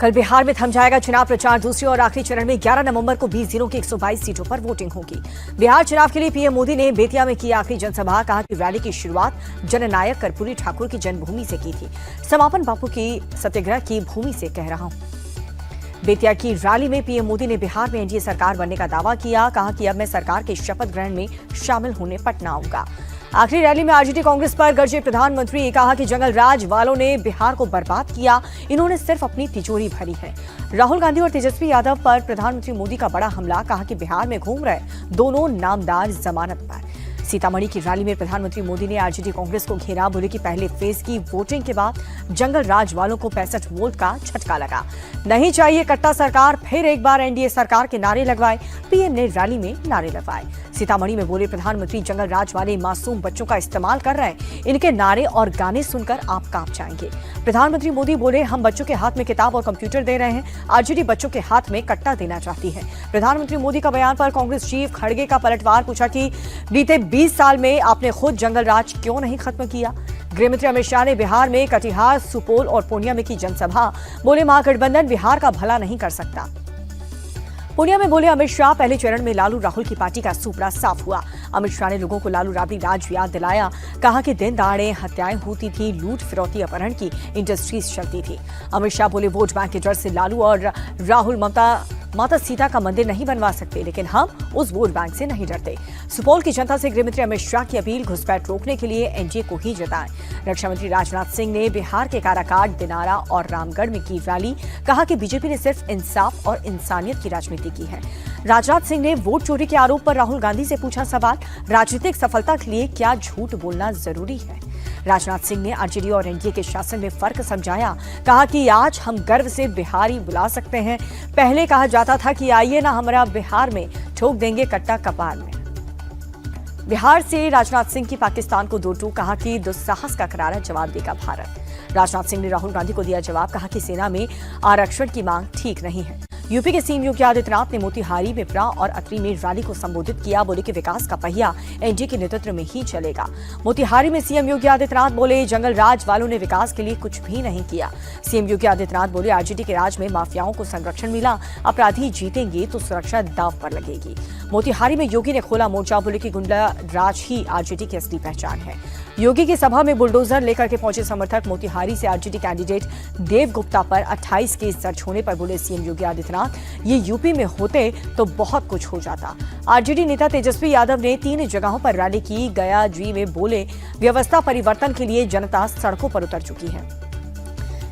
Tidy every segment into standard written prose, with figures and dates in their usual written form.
कल बिहार में थम जाएगा चुनाव प्रचार। दूसरे और आखिरी चरण में 11 नवंबर को 20 जिलों की 122 सीटों पर वोटिंग होगी। बिहार चुनाव के लिए पीएम मोदी ने बेतिया में की आखिरी जनसभा। कहा कि रैली की शुरुआत जननायक कर्पूरी ठाकुर की जन्मभूमि से की थी। समापन बापू की सत्याग्रह की भूमि से कह रहा हूं। बेतिया की रैली में पीएम मोदी ने बिहार में एनडीए सरकार बनने का दावा किया। कहा कि अब मैं सरकार के शपथ ग्रहण में शामिल होने पटना आऊंगा। आखिरी रैली में आरजेडी कांग्रेस पर गरजे प्रधानमंत्री। कहा कि जंगल राज वालों ने बिहार को बर्बाद किया, इन्होंने सिर्फ अपनी तिजोरी भरी है। राहुल गांधी और तेजस्वी यादव पर प्रधानमंत्री मोदी का बड़ा हमला। कहा कि बिहार में घूम रहे दोनों नामदार जमानत पर। सीतामढ़ी की रैली में प्रधानमंत्री मोदी ने आरजेडी कांग्रेस को घेरा। बोले कि पहले फेज की वोटिंग के बाद जंगल राज वालों को 65 वोट का झटका लगा। नहीं चाहिए कट्टा सरकार, फिर एक बार एनडीए सरकार के नारे लगवाए। पीएम ने रैली में नारे लगवाए। सीतामढ़ी में बोले प्रधानमंत्री, जंगल राज वाले मासूम बच्चों का इस्तेमाल कर रहे हैं। इनके नारे और गाने सुनकर आप कांप जाएंगे। प्रधानमंत्री मोदी बोले, हम बच्चों के हाथ में किताब और कंप्यूटर दे रहे हैं, आरजेडी बच्चों के हाथ में कट्टा देना चाहती है। प्रधानमंत्री मोदी का बयान पर कांग्रेस चीफ खड़गे का पलटवार। पूछा कि बीते 20 साल में आपने खुद जंगल राज क्यों नहीं खत्म किया। गृहमंत्री अमित शाह ने बिहार में कटिहार, सुपौल और पूर्णिया में की जनसभा। बोले महागठबंधन बिहार का भला नहीं कर सकता। पूर्णिया में बोले अमित शाह, पहले चरण में लालू राहुल की पार्टी का सुपड़ा साफ हुआ। अमित शाह ने लोगों को लालू राबड़ी राज याद दिलाया। कहा कि दिन दहाड़े हत्याएं होती थी, लूट फिरौती अपहरण की इंडस्ट्रीज चलती थी। अमित शाह बोले वोट बैंक के डर से लालू और राहुल माता सीता का मंदिर नहीं बनवा सकते, लेकिन हम उस वोट बैंक से नहीं डरते। सुपौल की जनता से गृहमंत्री अमित शाह की अपील, घुसपैठ रोकने के लिए एनडीए को ही जिताएं। रक्षा मंत्री राजनाथ सिंह ने बिहार के काराकाट, दिनारा और रामगढ़ में की रैली। कहा कि बीजेपी ने सिर्फ इंसाफ और इंसानियत की राजनीति की है। राजनाथ सिंह ने वोट चोरी के आरोप पर राहुल गांधी से पूछा सवाल, राजनीतिक सफलता के लिए क्या झूठ बोलना जरूरी है। राजनाथ सिंह ने आरजेडी और एनडीए के शासन में फर्क समझाया। कहा कि आज हम गर्व से बिहारी बुला सकते हैं, पहले कहा जाता था कि आइए ना हमारा बिहार में, ठोक देंगे कट्टा कपार में। बिहार से राजनाथ सिंह की पाकिस्तान को दो टूक। कहा कि दुस्साहस का करारा जवाब देगा भारत। राजनाथ सिंह ने राहुल गांधी को दिया जवाब। कहा कि सेना में आरक्षण की मांग ठीक नहीं है। यूपी के सीएम योगी आदित्यनाथ ने मोतिहारी, पिपरा और अतरी में रैली को संबोधित किया। बोले कि विकास का पहिया एनडीए के नेतृत्व में ही चलेगा। मोतिहारी में सीएम योगी आदित्यनाथ बोले, जंगल राज वालों ने विकास के लिए कुछ भी नहीं किया। सीएम योगी आदित्यनाथ बोले, आरजेडी के राज में माफियाओं को संरक्षण मिला, अपराधी जीतेंगे तो सुरक्षा दांव पर लगेगी। मोतिहारी में योगी ने खोला मोर्चा। बोले कि गुंडा राज ही आरजेडी की असली पहचान है। योगी की सभा में बुलडोजर लेकर के पहुंचे समर्थक। मोतिहारी से आरजेडी कैंडिडेट देव गुप्ता पर 28 केस दर्ज होने पर बोले सीएम योगी आदित्यनाथ, ये यूपी में होते तो बहुत कुछ हो जाता। आरजेडी नेता तेजस्वी यादव ने 3 जगहों पर रैली की। गया जी में बोले, व्यवस्था परिवर्तन के लिए जनता सड़कों पर उतर चुकी है।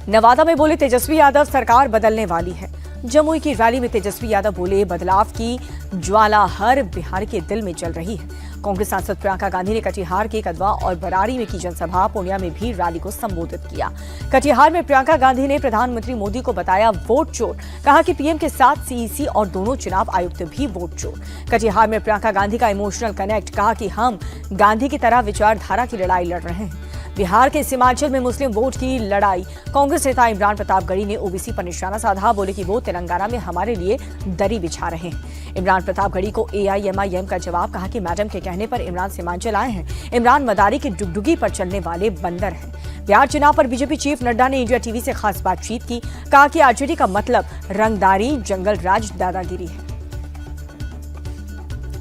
नवादा में बोले तेजस्वी यादव, सरकार बदलने वाली है। जमुई की रैली में तेजस्वी यादव बोले, बदलाव की ज्वाला हर बिहार के दिल में जल रही है। कांग्रेस सांसद प्रियंका गांधी ने कटिहार के कदवा और बरारी में की जनसभा। पूर्णिया में भी रैली को संबोधित किया। कटिहार में प्रियंका गांधी ने प्रधानमंत्री मोदी को बताया वोट चोर। कहा कि पीएम के साथ सीईसी और दोनों चुनाव आयुक्त भी वोट चोर। कटिहार में प्रियंका गांधी का इमोशनल कनेक्ट। कहा कि हम गांधी की तरह विचारधारा की लड़ाई लड़ रहे हैं। बिहार के सीमांचल में मुस्लिम वोट की लड़ाई। कांग्रेस नेता इमरान प्रतापगढ़ी ने ओबीसी पर निशाना साधा। बोले कि वो तेलंगाना में हमारे लिए दरी बिछा रहे हैं। इमरान प्रतापगढ़ी को एआईएमआईएम का जवाब। कहा कि मैडम के कहने पर इमरान सीमांचल आए हैं। इमरान मदारी की डुगडुगी पर चलने वाले बंदर हैं। बिहार चुनाव पर बीजेपी चीफ नड्डा ने इंडिया टीवी से खास बातचीत की। कहा कि आरजेडी का मतलब रंगदारी, जंगल राज, दादागिरी है।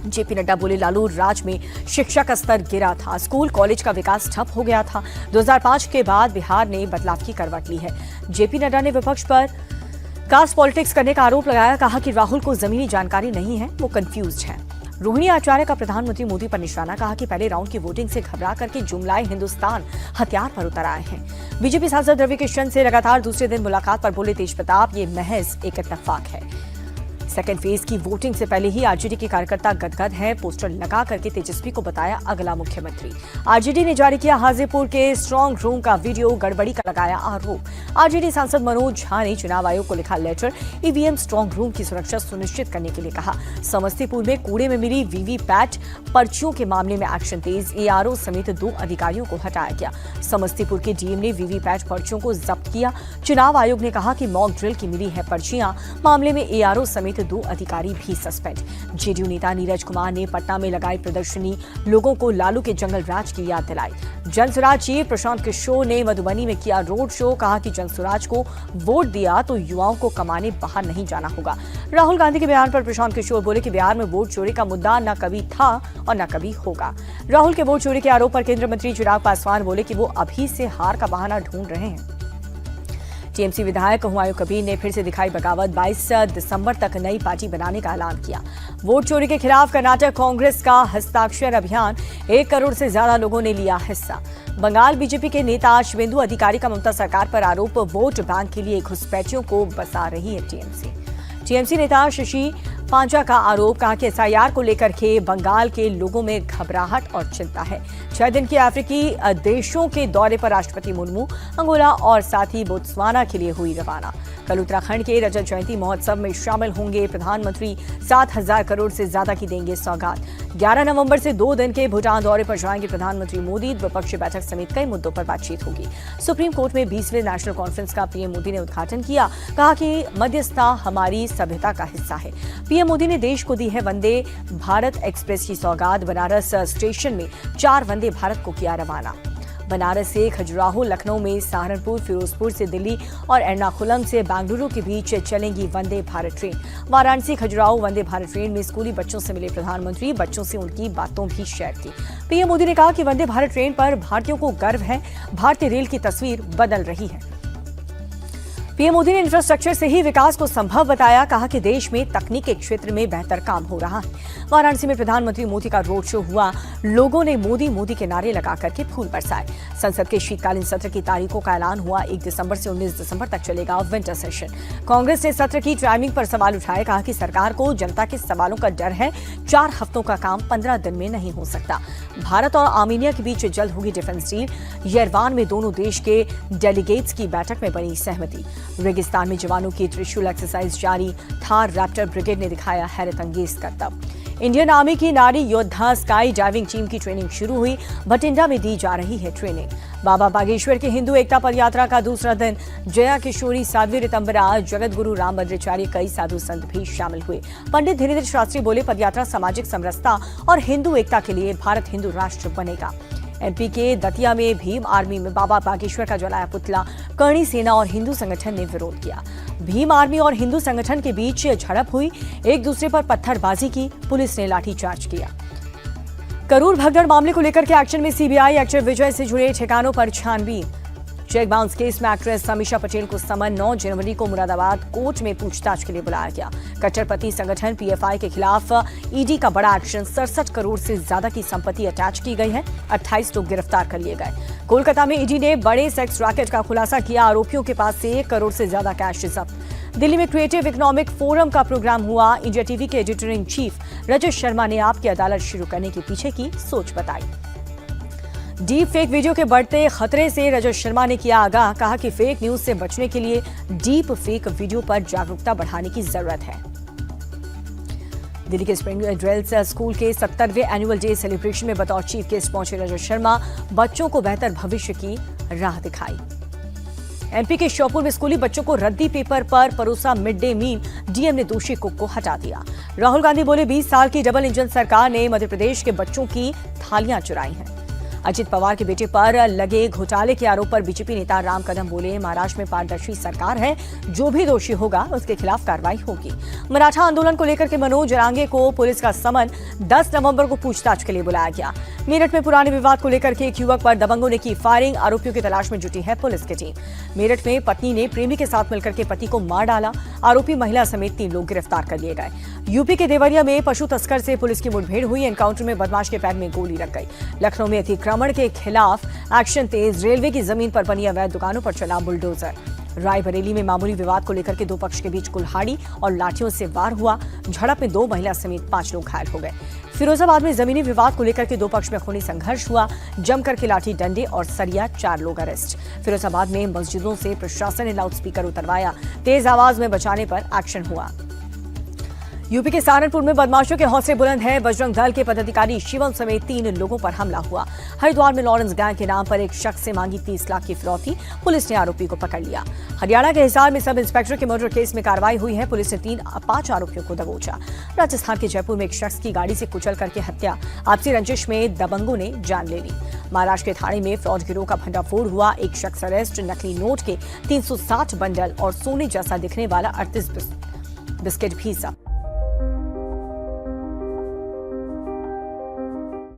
जेपी नड्डा बोले, लालू राज में शिक्षा का स्तर गिरा था, स्कूल कॉलेज का विकास ठप हो गया था। 2005 के बाद बिहार ने बदलाव की करवट ली है। जेपी नड्डा ने विपक्ष पर कास्ट पॉलिटिक्स करने का आरोप लगाया। कहा कि राहुल को जमीनी जानकारी नहीं है, वो कंफ्यूज्ड है। रोहिणी आचार्य का प्रधानमंत्री मोदी पर निशाना। कहा कि पहले राउंड की वोटिंग से घबरा करके जुमलाए हिंदुस्तान हथियार पर उतर आए हैं। बीजेपी सांसद रवि किशन से लगातार दूसरे दिन मुलाकात पर बोले तेज प्रताप, ये महज एक इत्तेफाक है। सेकेंड फेज की वोटिंग से पहले ही आरजेडी के कार्यकर्ता गदगद हैं। पोस्टर लगा करके तेजस्वी को बताया अगला मुख्यमंत्री। आरजेडी ने जारी किया हाजीपुर के स्ट्रांग रूम का वीडियो, गड़बड़ी का लगाया आरोप। आरजेडी सांसद मनोज झा ने चुनाव आयोग को लिखा लेटर, ईवीएम स्ट्रांग रूम की सुरक्षा सुनिश्चित करने के लिए कहा। समस्तीपुर में कूड़े में मिली वीवीपैट पर्चियों के मामले में एक्शन तेज। एआरओ समेत 2 अधिकारियों को हटाया गया। समस्तीपुर के डीएम ने वीवीपैट पर्चियों को जब्त किया। चुनाव आयोग ने कहा कि मॉक ड्रिल की मिली है पर्चियां। मामले में एआरओ समेत 2 अधिकारी भी सस्पेंड। जेडीयू नेता नीरज कुमार ने पटना में लगाई प्रदर्शनी, लोगों को लालू के जंगल राज की याद दिलाई। जनसुराज चीफ प्रशांत किशोर ने मधुबनी में किया रोड शो, कहा कि जनसुराज को वोट दिया तो युवाओं को कमाने बाहर नहीं जाना होगा। राहुल गांधी के बयान पर प्रशांत किशोर बोले कि बिहार में वोट चोरी का मुद्दा न कभी था और न कभी होगा। राहुल के वोट चोरी के आरोप पर केंद्रीय मंत्री चिराग पासवान बोले कि वो अभी से हार का बहाना ढूंढ रहे हैं। टीएमसी विधायक हुमायूं कबीर ने फिर से दिखाई बगावत, 22 दिसंबर तक नई पार्टी बनाने का ऐलान किया। वोट चोरी के खिलाफ कर्नाटक कांग्रेस का हस्ताक्षर अभियान, 1 करोड़ से ज्यादा लोगों ने लिया हिस्सा। बंगाल बीजेपी के नेता शुभेंदु अधिकारी का ममता सरकार पर आरोप, वोट बैंक के लिए घुसपैठियों को बसा रही है टीएमसी नेता शशि पांचा का आरोप, कहा कि एसआईआर को लेकर के बंगाल के लोगों में घबराहट और चिंता है। 6 दिन के अफ्रीकी देशों के दौरे पर राष्ट्रपति मुर्मू अंगोला और साथ ही बोत्सवाना के लिए हुई रवाना। कल उत्तराखंड के रजत जयंती महोत्सव में शामिल होंगे प्रधानमंत्री, 7,000 करोड़ से ज्यादा की देंगे सौगात। 11 नवंबर से 2 दिन के भूटान दौरे पर जाएंगे प्रधानमंत्री मोदी, द्विपक्षीय बैठक समेत कई मुद्दों पर बातचीत होगी। सुप्रीम कोर्ट में 20वें नेशनल कॉन्फ्रेंस का पीएम मोदी ने उद्घाटन किया, कहा कि मध्यस्थता हमारी सभ्यता का हिस्सा है। पीएम मोदी ने देश को दी है वंदे भारत एक्सप्रेस की सौगात। बनारस स्टेशन में 4 वंदे भारत को किया रवाना। बनारस से खजुराहो, लखनऊ में सहारनपुर, फिरोजपुर से दिल्ली और एर्नाकुलम से बेंगलुरु के बीच चलेंगी वंदे भारत ट्रेन। वाराणसी खजुराहो वंदे भारत ट्रेन में स्कूली बच्चों से मिले प्रधानमंत्री, बच्चों से उनकी बातों भी शेयर की। पीएम मोदी ने कहा कि वंदे भारत ट्रेन पर भारतीयों को गर्व है, भारतीय रेल की तस्वीर बदल रही है। पीएम मोदी ने इंफ्रास्ट्रक्चर से ही विकास को संभव बताया, कहा कि देश में तकनीक के क्षेत्र में बेहतर काम हो रहा है। वाराणसी में प्रधानमंत्री मोदी का रोड शो हुआ, लोगों ने मोदी मोदी के नारे लगा करके फूल बरसाए। संसद के शीतकालीन सत्र की तारीखों का ऐलान हुआ, 1 दिसंबर से 19 दिसंबर तक चलेगा विंटर सेशन। कांग्रेस ने सत्र की टाइमिंग पर सवाल उठाए, कहा कि सरकार को जनता के सवालों का डर है, 4 हफ्तों का काम 15 दिन में नहीं हो सकता। भारत और आर्मीनिया के बीच जल्द होगी डिफेंस डील, यरवान में दोनों देश के डेलीगेट्स की बैठक में बनी सहमति। रेगिस्तान में जवानों की त्रिशूल एक्सरसाइज जारी, थार रैप्टर ब्रिगेड ने दिखाया हैरत अंगेज करतब। इंडियन आर्मी की नारी योद्धा स्काई डाइविंग टीम की ट्रेनिंग शुरू हुई, भटिंडा में दी जा रही है ट्रेनिंग। बाबा बागेश्वर की हिंदू एकता पदयात्रा का दूसरा दिन, जया किशोरी, साध्वी रितंबरा, जगत गुरु रामभद्राचार्य, कई साधु संत भी शामिल हुए। पंडित धीरेन्द्र शास्त्री बोले, पदयात्रा सामाजिक समरसता और हिंदू एकता के लिए, भारत हिंदू राष्ट्र बनेगा। एमपी के दतिया में भीम आर्मी में बाबा बागेश्वर का जलाया पुतला, करणी सेना और हिंदू संगठन ने विरोध किया। भीम आर्मी और हिंदू संगठन के बीच झड़प हुई, एक दूसरे पर पत्थरबाजी की, पुलिस ने लाठीचार्ज किया। करूर भगदड़ मामले को लेकर के एक्शन में सीबीआई, एक्टर विजय से जुड़े ठिकानों पर छानबीन। चेक बाउंस केस में एक्ट्रेस समीक्षा पटेल को समन, 9 जनवरी को मुरादाबाद कोर्ट में पूछताछ के लिए बुलाया गया। कट्टरपंथी संगठन पीएफआई के खिलाफ ईडी का बड़ा एक्शन, 67 करोड़ से ज्यादा की संपत्ति अटैच की गई है, 28 लोग गिरफ्तार कर लिए गए। कोलकाता में ईडी ने बड़े सेक्स रैकेट का खुलासा किया, आरोपियों के पास से 1 करोड़ से ज्यादा कैश जब्त। दिल्ली में क्रिएटिव इकोनॉमिक फोरम का प्रोग्राम हुआ, इंडिया टीवी के editor in chief Rajat Sharma ने आपकी अदालत शुरू करने के पीछे की सोच बताई। डीप फेक वीडियो के बढ़ते खतरे से रजत शर्मा ने किया आगाह, कहा कि फेक न्यूज से बचने के लिए डीप फेक वीडियो पर जागरूकता बढ़ाने की जरूरत है। दिल्ली के स्प्रिंग ड्रेल्स स्कूल के 70वें एनुअल डे सेलिब्रेशन में बतौर चीफ गेस्ट पहुंचे रजत शर्मा, बच्चों को बेहतर भविष्य की राह दिखाई। एमपी के श्योपुर में स्कूली बच्चों को रद्दी पेपर पर परोसा मिड डे मील, डीएम ने दोषी कुक को हटा दिया। राहुल गांधी बोले, 20 साल की डबल इंजन सरकार ने मध्य प्रदेश के बच्चों की थालियां चुराई हैं। अजित पवार के बेटे पर लगे घोटाले के आरोप पर बीजेपी नेता राम कदम बोले, महाराष्ट्र में पारदर्शी सरकार है, जो भी दोषी होगा उसके खिलाफ कार्रवाई होगी। मराठा आंदोलन को लेकर के मनोज जरांगे को पुलिस का समन, 10 नवंबर को पूछताछ के लिए बुलाया गया। मेरठ में पुराने विवाद को लेकर के एक युवक पर दबंगों ने की फायरिंग, आरोपियों की तलाश में जुटी है पुलिस की टीम। मेरठ में पत्नी ने प्रेमी के साथ मिलकर के पति को मार डाला, आरोपी महिला समेत 3 लोग गिरफ्तार कर लिए गए। यूपी के देवरिया में पशु तस्कर से पुलिस की मुठभेड़ हुई, एनकाउंटर में बदमाश के पैर में गोली लग गई। लखनऊ में अतिक्रमण के खिलाफ एक्शन तेज, रेलवे की जमीन पर बनी अवैध दुकानों पर चला बुलडोजर। रायबरेली में मामूली विवाद को लेकर के 2 पक्ष के बीच कुल्हाड़ी और लाठियों से वार हुआ, झड़प में 2 महिला समेत 5 लोग घायल हो गए। फिरोजाबाद में जमीनी विवाद को लेकर के 2 पक्ष में खूनी संघर्ष हुआ, जमकर के लाठी डंडे और सरिया, 4 लोग अरेस्ट। फिरोजाबाद में मस्जिदों से प्रशासन ने लाउडस्पीकर उतरवाया, तेज आवाज में बचाने पर एक्शन हुआ। यूपी के सहारनपुर में बदमाशों के हौसले बुलंद है। बजरंग दल के पदाधिकारी शिवम समेत 3 लोगों पर हमला हुआ। हरिद्वार में लॉरेंस गैंग के नाम पर एक शख्स से मांगी 30 लाख की फिरौती। पुलिस ने आरोपी को पकड़ लिया। हरियाणा के हिसार में सब इंस्पेक्टर के मर्डर केस में कार्रवाई हुई है। पुलिस ने 5 आरोपियों को दबोचा। राजस्थान के जयपुर में एक शख्स की गाड़ी से कुचल करके हत्या। आपसी रंजिश में दबंगों ने जान ले ली। महाराष्ट्र के थाने में फ्रॉड गिरोह का भंडाफोड़ हुआ। एक शख्स अरेस्ट। नकली नोट के 360 बंडल और सोने जैसा दिखने वाला 38 बिस्किट भी जब्त।